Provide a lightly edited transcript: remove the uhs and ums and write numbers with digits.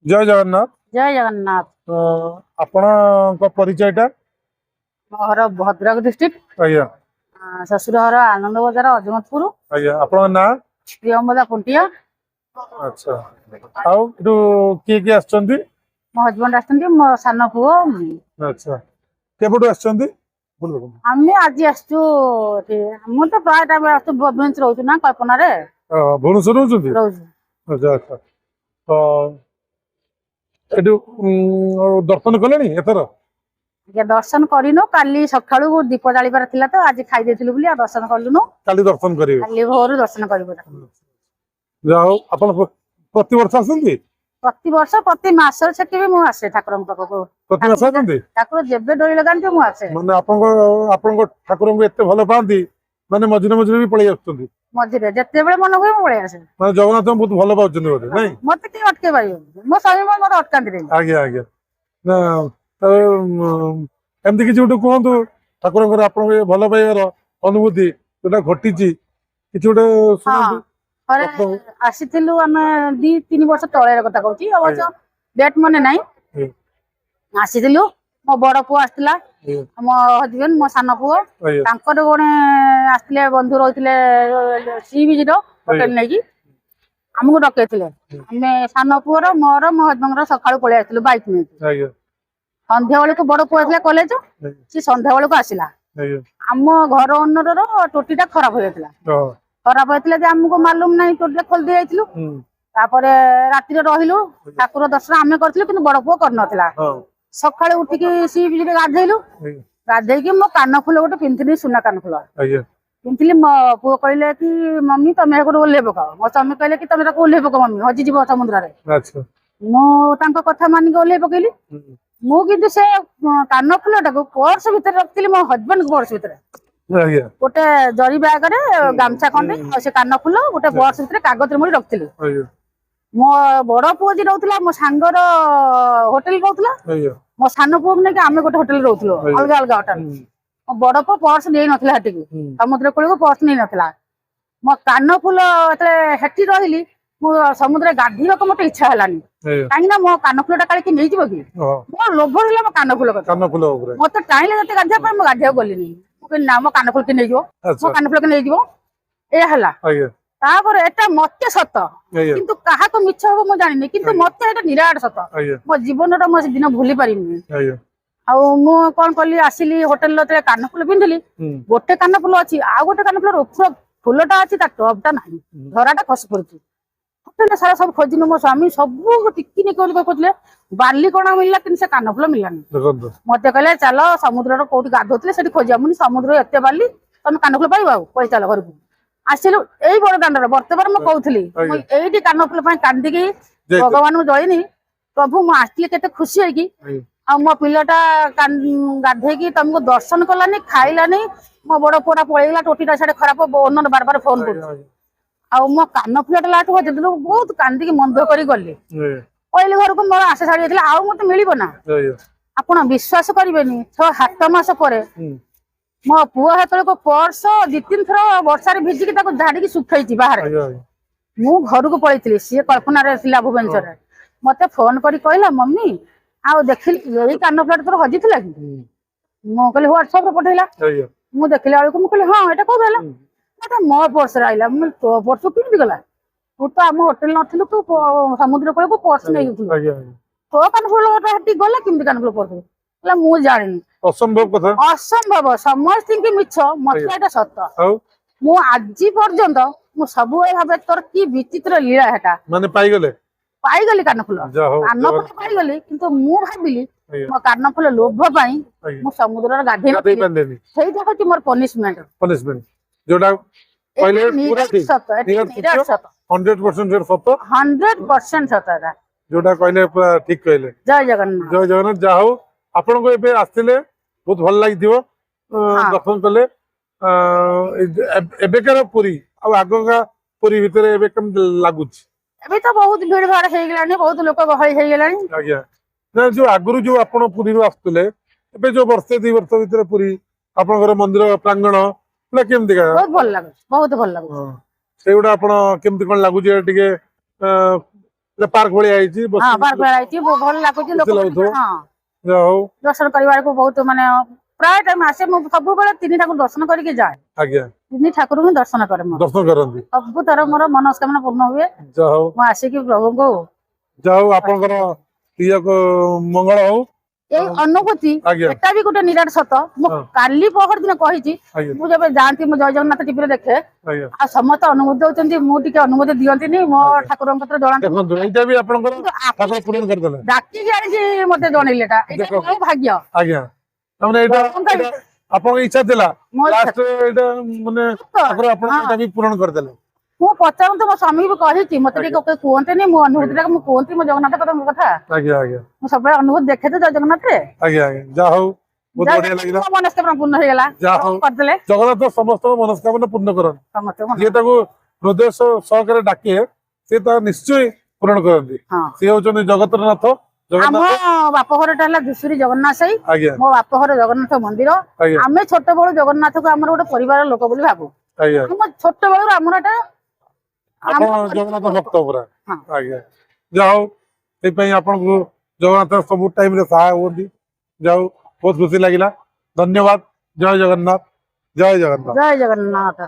जय जगन्नाथ। जय जगन्नाथ। आपण परिचयटा घर भद्रक डिस्ट्रिक्ट आज्ञा शशुर घर आनंद बजार अजमतपुर आज्ञा आपण ना प्रियंबदा पुंटिया अच्छा आउ किए किए आछंती मो हजबैंड आसछन्ती मो सान पुओ अच्छा केबडू आछंती आम्ही आज आसछु हम तो प्राय टाइम आसछु भुवनेश्वर रहउछु ना कल्पना रे भुवनेश्वर रहउछंती रहउछु। अच्छा अच्छा तो एडू दर्शन कलेनी एथर ये दर्शन करिनो काली सखाळु दीप जालिबार थिला तो आज खाइ देथिलु बुली आ दर्शन करलुनो काली दर्शन करिवे काली भोर दर्शन करबो जाओ आपण प्रति वर्ष आछंती प्रति वर्ष प्रति मास छके भी मु आसे ठाकुर पाखको प्रति वर्ष आछंती ठाकुर जेबे डोरी लगान्ते मु आसे माने आपण ठाकुर को एते भलो पांती माने मझिरे मझिरे भी पळै आछंती मझिरे जते बेले मन हुए पळे आसे माने जगन्नाथ बहुत भलो पाउछंती बोले नहीं मते कि अटके पाइयो मो स्वामी मते अटकांती रे आज्ञा आज्ञा ना एमती किसी गोटे कहतु ठाकुर आप भल पाइबार अनुभूति जोटा घटी किसी गोटे हाँ अरे आसीथिलु आमे 2-3 वर्ष तळे कथा कहूची अवश्य डेट मने नाही आसीथिलु मो बड़ पुओ आस्तिला मो हजबैंड मो सान पुओ तांकर गोणे आस्तिले बंधु रहिथिले सी बीच रो होटल नै की हमको डकेथिले हमें सान पुओर मोर मो हजबैंड रो सखाळु पळे आस्तिलु बाइक नै संध्या बेले को बड़ पुओ आस्तिला कॉलेज सी संध्या बेले को आसिला आम घर ओनर रो टोटीटा खराब हो जायतिला खराब होता जे आमको मालूम ना टोटल खोल दी जाइलु तापर राति रहिलु ठाकुर दर्शन आमे करथिलु किंतु बड़ पुओ करनथिला सकाळे उठिकी सी बीच रे गाधेइलु गाधेइकी मो कान फुल गोटे पिंथिनी सुना कान फुल पिंथिली मो पुओ कहले कि मम्मी तमे गोटे ओल्हे पकाओ मो स्वामी कहले कि तमे ओल्हे पकाओ मम्मी हजि जीव समुद्र रे अच्छा मो तांको कथा मानि के ओल्हे पकेली मु किंतु से कान फुलटा को पर्स भीतर रखथिली मो हजबैंड को पर्स भीतर गोटे जरी बैग रे गामछा खंडे से कान फुल गोटे बॉक्स भीतर कागज रे मोड़ी रखथिली मो बड़ पुओ जी रहउतला मो सांगर होटल रहउतला मो सान पुओ ने कि आमे गोटे होटल रहउतलो अलग अलग होटल मो बड़ पुओ पर्स नै नथला हटी समुद्र कोल को पर्स नै नथला मो कान फुल एतले हेटी रहिली मो समुद्र गाधीवा को मते इच्छा हलानी काई ना मो कान फुलटा काली कि नै जिवो कि मो लोभ हिला मो कान फुल ऊपर मते टाइले जते गाधिया पर मो गाधिया गलिनी ना मो कान फुल के नहीं मो कान फुल के नहीं ए हला तापर एटा मते सत किंतु काहा को मिछ हो मो जानि किंतु मते एटा निराट सत मो जीवन रो मो दिन भूली परिमी आ मो कोन कली आसिली होटल लते कान फुल पिंधली गोटे कान फुल अछि आ गोटे कान फुल ऊपर फुलटा अछि ता टॉपटा नाही धराटा खस पड़छि होटल सारा सब खोजिनु मो स्वामी सब टिक्की ने कहले बाली कोना मिलला किन से कान फुल मिललानी मते कहले चलो समुद्र रो कोठी गाधोतले सेठी खोजिया मुनी समुद्र एते बाली तमे कान फुल पाइबा पई चलो घर को आसिलु एई बड़ दांडर वर्तमान म कहउथली एईटी कान फुल पई कांदी की भगवान म जइनी प्रभु म आस्तिले केते खुशी है की आ मो पिलटा गाधे की तुमको दर्शन कलानी खाइलानी मो बड़ पोरा पळेला टोटीटा साडे खराब ओनर बार बार फोन कर आ मो कान फुलटा लाट हो जदलु बहुत कांदी की मंद करी गली पहिले घर को मोर आशा छाड़ी जायतिला आ मते मिलिबो ना आपण विश्वास करिवेनी 6-7 मास परे मो पुओ हातले को पर्स 2-3 थर वर्षा रे भिजी की ताको झाड़ी की सुखाइची बाहर मु घर को पळैतिली सी कल्पना रे थिला भुवनेश्वर मते फोन करी कहला मम्मी आ देखिल एई कान फ्लैट तोर हजी थिला कि मो कहले व्हाट्सएप रे पठैला मु देखिला आलो को मु कहले हां एटा को भेला एटा मो पर्स रे आइला मु तो पर्स किन गेला तू तो हम होटल नथिलु तू समुद्र कोल को पर्स नै गेलु तो कान फुल हटी गला किन कान फुल पर्स ला मु जानि असंभव कथा असंभव समस्त की मिछ मते एटा सत्य मु आजि पर्यंत मु सब ए भाबे तोर की विचित्र लीला हेटा माने पाई गली कान फुल पाई गली किंतु मु भाबिली मो कान फुल लोभ पाई मु समुद्र रे गाधे न सेइटा होची मोर पनिशमेंट जोडा पहिले पूरा ठीक सत्य 100% सत्य 100% सत्य जोडा कहले पूरा ठीक कहले जय जगन्नाथ जा हो आपण को एबे आस्तिले बहुत भल लागिथिबो दर्शन कले एबेकर पुरी आ आगका पुरी भितरे एबे कम लागुछ एबे तो बहुत भीड़ भाड़ हे गेलानी बहुत लोक गहଳି हे गेलानी आज्ञा ना जो आगुरु जो आपण पुरी रो आस्तले एबे जो वर्षे 2 वर्ष भितरे पुरी आपण घर मंदिर प्रांगण ला केम दिगा बहुत भल लागो सेगुडा आपण केमति कोन लागु जे टिके ପାର୍କ ଭଳିଆ ହେଇଛି ହଁ ପାର୍କ ଭଳିଆ ହେଇଛି ଭଲ ଲାଗୁଛି ଲୋକ ଲାଗୁଥିବ। ହଁ ଯାହା ହଉ ଦର୍ଶନ କରିବାକୁ ବହୁତ ମାନେ ପ୍ରାୟ ଟାଇମ ଆସେ ମୁଁ ସବୁବେଳେ 3 ଠାକୁର ଦର୍ଶନ କରିକି ଯାଏ ଆଜ୍ଞା 3 ଠାକୁରଙ୍କୁ ଦର୍ଶନ କରେ ମୁଁ ଦର୍ଶନ କରନ୍ତି ସବୁ ଥର ମୋର ମନସ୍କାମନା ପୂର୍ଣ୍ଣ ହୁଏ ଯାହା ହଉ ମୁଁ ଆସିକି ପ୍ରଭୁଙ୍କୁ ଆପଣଙ୍କର ପ୍ରିୟକୁ ମଙ୍ଗଳ ହଉ ଏଇ ଅନୁଭୂତି ଆଜ୍ଞା ଏଟା ବି ଗୋଟେ ନିରାଟ ସତ ମୁଁ ହଁ। କାଲି ପହର ଦିନ କହିଛି ଆଜ୍ଞା ମୁଁ ଯେବେ ଯାଆନ୍ତି ମୁଁ ଜୟ ଜଗନ୍ନାଥ ଟିଭିରେ ଦେଖେ ଆଜ୍ଞା ଆଉ ସମସ୍ତେ ଅନୁମତି ଦଉଛନ୍ତି ମୁଁ ଟିକେ ଅନୁମତି ଦିଅନ୍ତିନି ମୋ ଠାକୁରଙ୍କ କତିରେ ଜଣାନ୍ତି ଦେଖନ୍ତୁ ଏଇଟା ବି ଆପଣଙ୍କର ଠାକୁର ପୂରଣ କରିଦେଲେ ଡାକିକି ଆଣିକି ମତେ ଜଣେଇଲେ ଏଇଟା ମୋ ଭାଗ୍ୟ ଆଜ୍ଞା ତାମାନେ ଏଇଟା ଆପଣଙ୍କ ଇଚ୍ଛା ଥିଲା ମୋ ଇଚ୍ଛା। ଲାଷ୍ଟ ଏଇଟା ମାନେ ଠାକୁର ଆପଣ ଏଇଟା ବି ପୂରଣ କରିଦେଲେ ମୁଁ ପଚାରନ୍ତୁ ମୋ ସ୍ୱାମୀ ବି କହିଛି ମତେ ଟିକେ କୁହନ୍ତିନି ମୁଁ ଅନୁଭୂତି ଟା ମୁଁ କୁହନ୍ତି ମୋ ଜଗନ୍ନାଥ କଥା ଆଜ୍ଞା ଆଜ୍ଞା ମୁଁ ସବୁବେଳେ ଅନୁଭୂତି ଦେଖେ ତ ଜୟ ଜଗନ୍ନାଥରେ ଆଜ୍ଞା ଆଜ୍ଞା ଯାହା ହଉ ବହୁତ ବଢିଆ ଲାଗିଲା ମୋ ମନସ୍କାମନା ପୂର୍ଣ୍ଣ ହେଇଗଲା ଯାହା ହଉ କରିଦେଲେ ଜଗନ୍ନାଥ ସମସ୍ତଙ୍କ ମନସ୍କାମନା ପୂର୍ଣ୍ଣ କରନ୍ତି ସମସ୍ତେ ଯିଏ ତାକୁ ହୃଦୟ ସହକାରେ ଡାକେ ସେ ତା ନିଶ୍ଚୟ ପୂରଣ କରନ୍ତି ହଁ ସେ ହଉଛନ୍ତି ଜଗତର ନାଥ ଆମ ଜଗନ୍ନାଥ ବାପ ଘରଟା ହେଲା ଧୂସୁରୀ ଜଗନ୍ନାଥ ସାହି ଆଜ୍ଞା ମୋ ବାପ ଘର ଜଗନ୍ନାଥ ମନ୍ଦିର ଆଜ୍ଞା ଆମେ ଛୋଟ ବେଳୁ ଜଗନ୍ନାଥକୁ ଆମର ଗୋଟେ ପରିବାର ଲୋକ ବୋଲି ଭାବୁ ଆଜ୍ଞା ଆମ ଛୋଟ ବେଳୁ ଆମର ଏଟା ଆପଣ ଜଗନ୍ନାଥ ଭକ୍ତ ପୁରା ହଁ। ଆଜ୍ଞା ଯାହା ହଉ ସେଇପାଇଁ ଆପଣଙ୍କୁ ଜଗନ୍ନାଥ ସବୁ ଟାଇମରେ ସହାୟ ହୁଅନ୍ତି ଯାହା ହଉ ବହୁତ ଖୁସି ଲାଗିଲା ଧନ୍ୟବାଦ ଜୟ ଜଗନ୍ନାଥ ଜୟ ଜଗନ୍ନାଥ ଜୟ ଜଗନ୍ନାଥ।